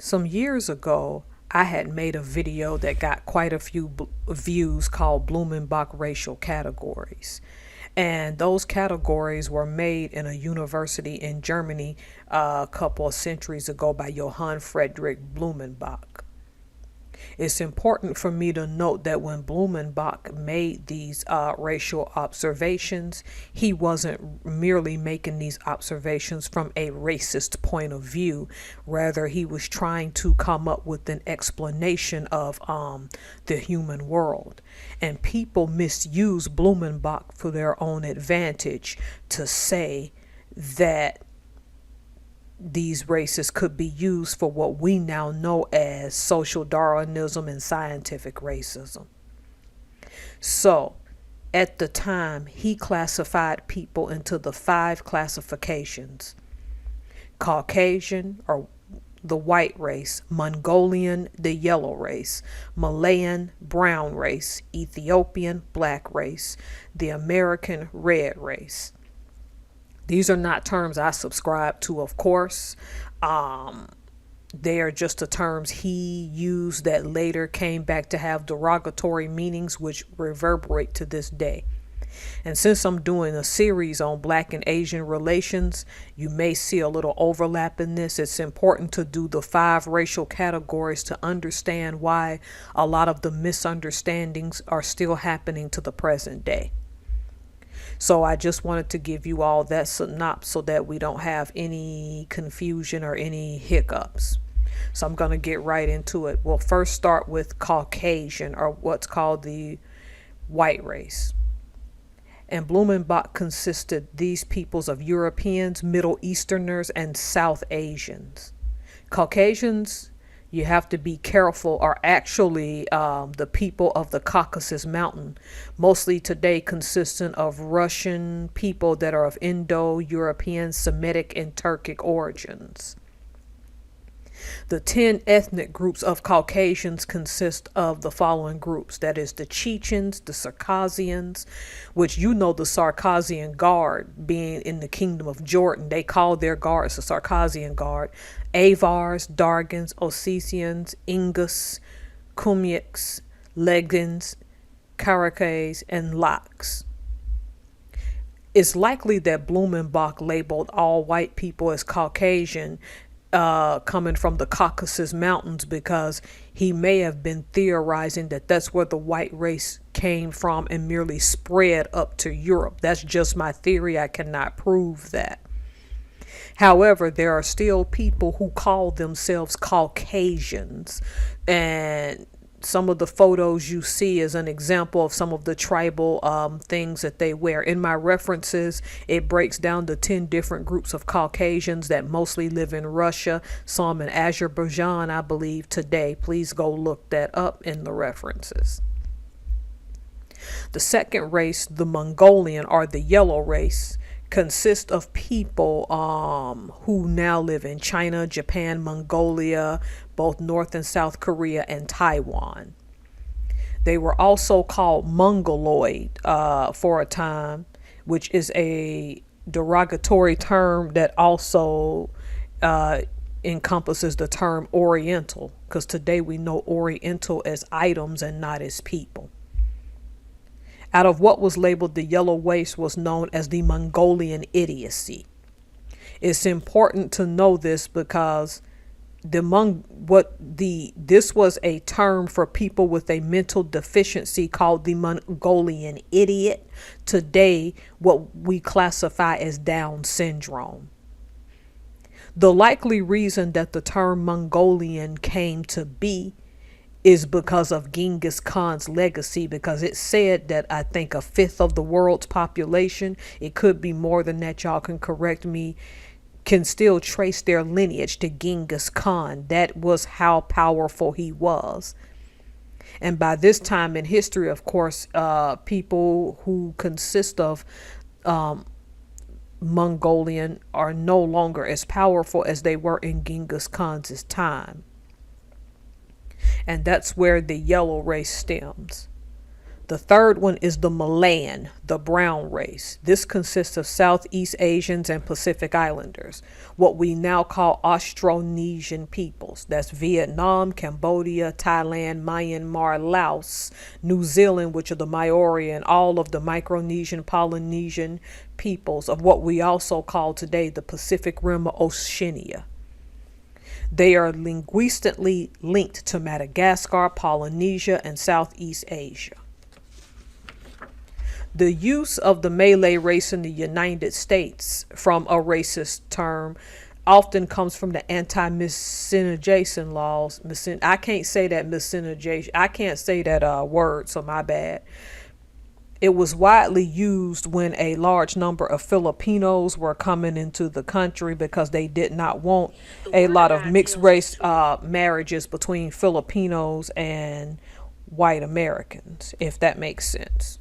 Some years ago, I had made a video that got quite a few views called Blumenbach racial categories. And those categories were made in a university in Germany a couple of centuries ago by Johann Friedrich Blumenbach. It's important for me to note that when Blumenbach made these racial observations, he wasn't merely making these observations from a racist point of view. Rather, he was trying to come up with an explanation of the human world. And people misuse Blumenbach for their own advantage to say that these races could be used for what we now know as social Darwinism and scientific racism. So, at the time, he classified people into the 5 classifications: Caucasian, or the white race; Mongolian, the yellow race; Malayan, brown race; Ethiopian, black race; the American, red race. These are not terms I subscribe to, of course. They are just the terms he used that later came back to have derogatory meanings, which reverberate to this day. And since I'm doing a series on Black and Asian relations, you may see a little overlap in this. It's important to do the 5 racial categories to understand why a lot of the misunderstandings are still happening to the present day. So I just wanted to give you all that synopsis so that we don't have any confusion or any hiccups. So I'm going to get right into it. We'll first start with Caucasian, or what's called the white race. And Blumenbach consisted these peoples of Europeans, Middle Easterners, and South Asians. Caucasians, you have to be careful, are actually the people of the Caucasus Mountain, mostly today consistent of Russian people that are of Indo-European, Semitic, and Turkic origins. The 10 ethnic groups of Caucasians consist of the following groups. That is the Chechens, the Circassians, which you know the Circassian Guard being in the Kingdom of Jordan. They call their guards the Circassian Guard. Avars, Dargans, Ossetians, Ingus, Kumyks, Legans, Karakas, and Laks. It's likely that Blumenbach labeled all white people as Caucasian, coming from the Caucasus Mountains, because he may have been theorizing that that's where the white race came from and merely spread up to Europe. That's just my theory. I cannot prove that. However, there are still people who call themselves Caucasians, and some of the photos you see is an example of some of the tribal things that they wear. In my references, it breaks down the 10 different groups of Caucasians that mostly live in Russia, some in Azerbaijan, I believe, today. Please go look that up in the references. The second race, the Mongolian, or the yellow race, consist of people who now live in China, Japan, Mongolia, both North and South Korea, and Taiwan. They were also called Mongoloid for a time, which is a derogatory term that also encompasses the term Oriental, because today we know Oriental as items and not as people. Out of what was labeled the yellow race was known as the Mongolian idiocy. It's important to know this because this was a term for people with a mental deficiency called the Mongolian idiot. Today, what we classify as Down syndrome. The likely reason that the term Mongolian came to be is because of Genghis Khan's legacy, because it said that I think 1/5 of the world's population, it could be more than that, y'all can correct me, can still trace their lineage to Genghis Khan. That was how powerful he was. And by this time in history, of course, people who consist of Mongolian are no longer as powerful as they were in Genghis Khan's time. And that's where the yellow race stems. The third one is the Malayan, the brown race. This consists of Southeast Asians and Pacific Islanders, what we now call Austronesian peoples. That's Vietnam, Cambodia, Thailand, Myanmar, Laos, New Zealand, which are the Maori, and all of the Micronesian, Polynesian peoples of what we also call today the Pacific Rim of Oceania. They are linguistically linked to Madagascar, Polynesia, and Southeast Asia. The use of the Malay race in the United States from a racist term often comes from the anti-miscegenation laws. I can't say that miscegenation. I can't say that word, so my bad. It was widely used when a large number of Filipinos were coming into the country because they did not want a lot of mixed race marriages between Filipinos and white Americans, if that makes sense.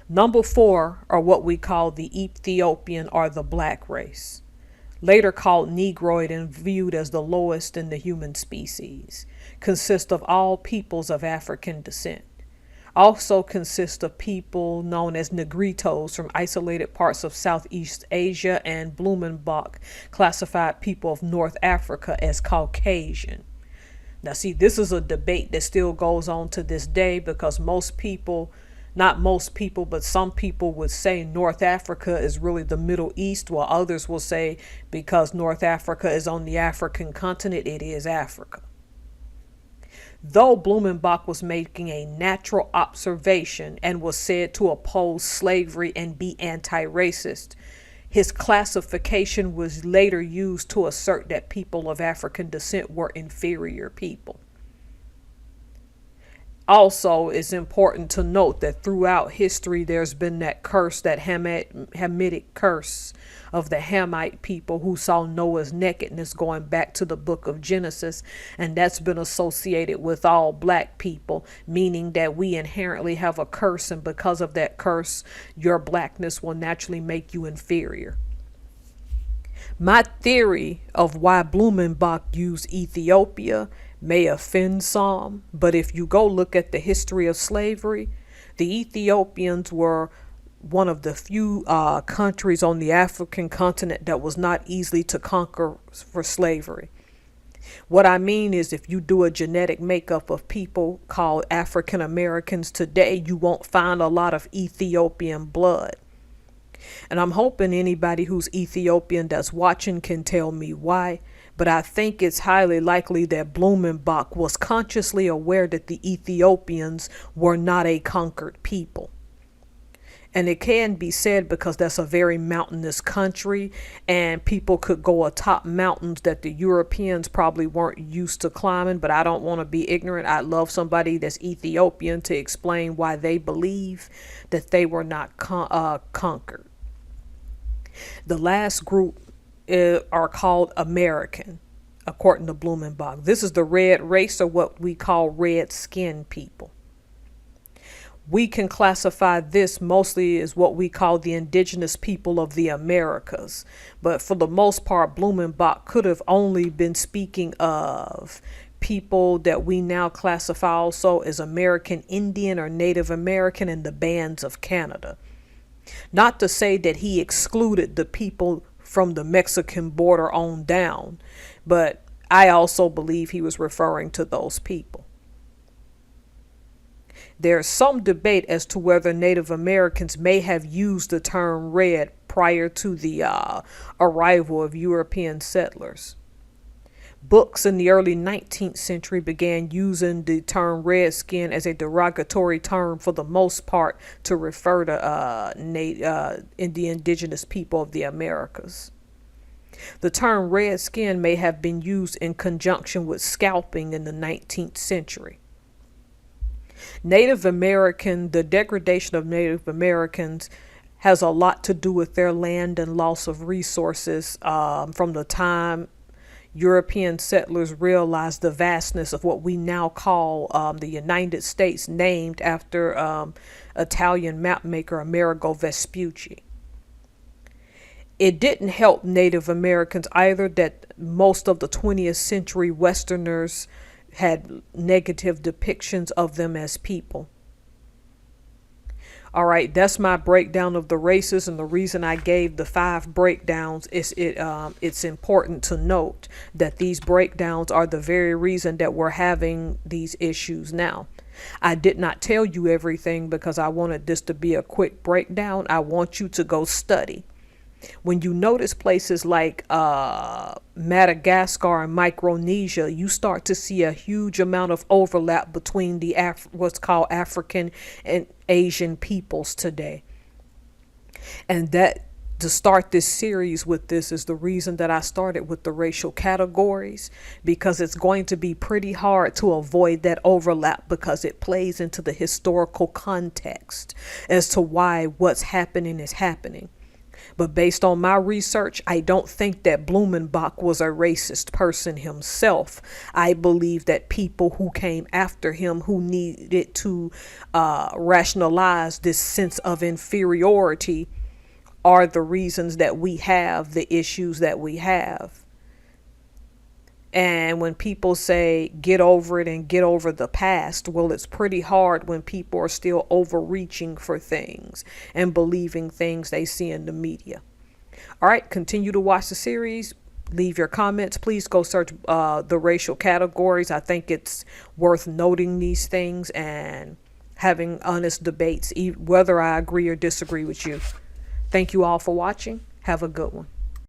Number 4 are what we call the Ethiopian or the black race, later called Negroid and viewed as the lowest in the human species, consist of all peoples of African descent. Also consist of people known as Negritos from isolated parts of Southeast Asia, and Blumenbach classified people of North Africa as Caucasian. Now see, this is a debate that still goes on to this day because most people, not most people, but some people would say North Africa is really the Middle East, while others will say because North Africa is on the African continent, it is Africa. Though Blumenbach was making a natural observation and was said to oppose slavery and be anti-racist, his classification was later used to assert that people of African descent were inferior people. Also, it's important to note that throughout history, there's been that curse, that Hamitic curse of the Hamite people who saw Noah's nakedness going back to the book of Genesis. And that's been associated with all black people, meaning that we inherently have a curse. And because of that curse, your blackness will naturally make you inferior. My theory of why Blumenbach used Ethiopia may offend some, but if you go look at the history of slavery, the Ethiopians were one of the few countries on the African continent that was not easily to conquer for slavery. What I mean is, if you do a genetic makeup of people called African Americans today, you won't find a lot of Ethiopian blood. And I'm hoping anybody who's Ethiopian that's watching can tell me why. But I think it's highly likely that Blumenbach was consciously aware that the Ethiopians were not a conquered people. And it can be said because that's a very mountainous country and people could go atop mountains that the Europeans probably weren't used to climbing. But I don't want to be ignorant. I'd love somebody that's Ethiopian to explain why they believe that they were not conquered. The last group are called American, according to Blumenbach. This is the red race, or what we call red-skinned people. We can classify this mostly as what we call the indigenous people of the Americas. But for the most part, Blumenbach could have only been speaking of people that we now classify also as American Indian or Native American and the bands of Canada. Not to say that he excluded the people from the Mexican border on down, but I also believe he was referring to those people. There's some debate as to whether Native Americans may have used the term red prior to the arrival of European settlers. Books in the early 19th century began using the term redskin as a derogatory term for the most part to refer to the indigenous people of the Americas. The term redskin may have been used in conjunction with scalping in the 19th century. The degradation of Native Americans has a lot to do with their land and loss of resources from the time European settlers realized the vastness of what we now call the United States, named after Italian mapmaker Amerigo Vespucci. It didn't help Native Americans either that most of the 20th century Westerners had negative depictions of them as people. All right, that's my breakdown of the races, and the reason I gave the 5 breakdowns is it's important to note that these breakdowns are the very reason that we're having these issues now. I did not tell you everything because I wanted this to be a quick breakdown. I want you to go study. When you notice places like Madagascar and Micronesia, you start to see a huge amount of overlap between the what's called African and Asian peoples today. And that, to start this series with this, is the reason that I started with the racial categories, because it's going to be pretty hard to avoid that overlap because it plays into the historical context as to why what's happening is happening. But based on my research, I don't think that Blumenbach was a racist person himself. I believe that people who came after him, who needed to rationalize this sense of inferiority, are the reasons that we have the issues that we have. And when people say get over it and get over the past, well, it's pretty hard when people are still overreaching for things and believing things they see in the media. All right, continue to watch the series. Leave your comments. Please go search the racial categories. I think it's worth noting these things and having honest debates, whether I agree or disagree with you. Thank you all for watching. Have a good one.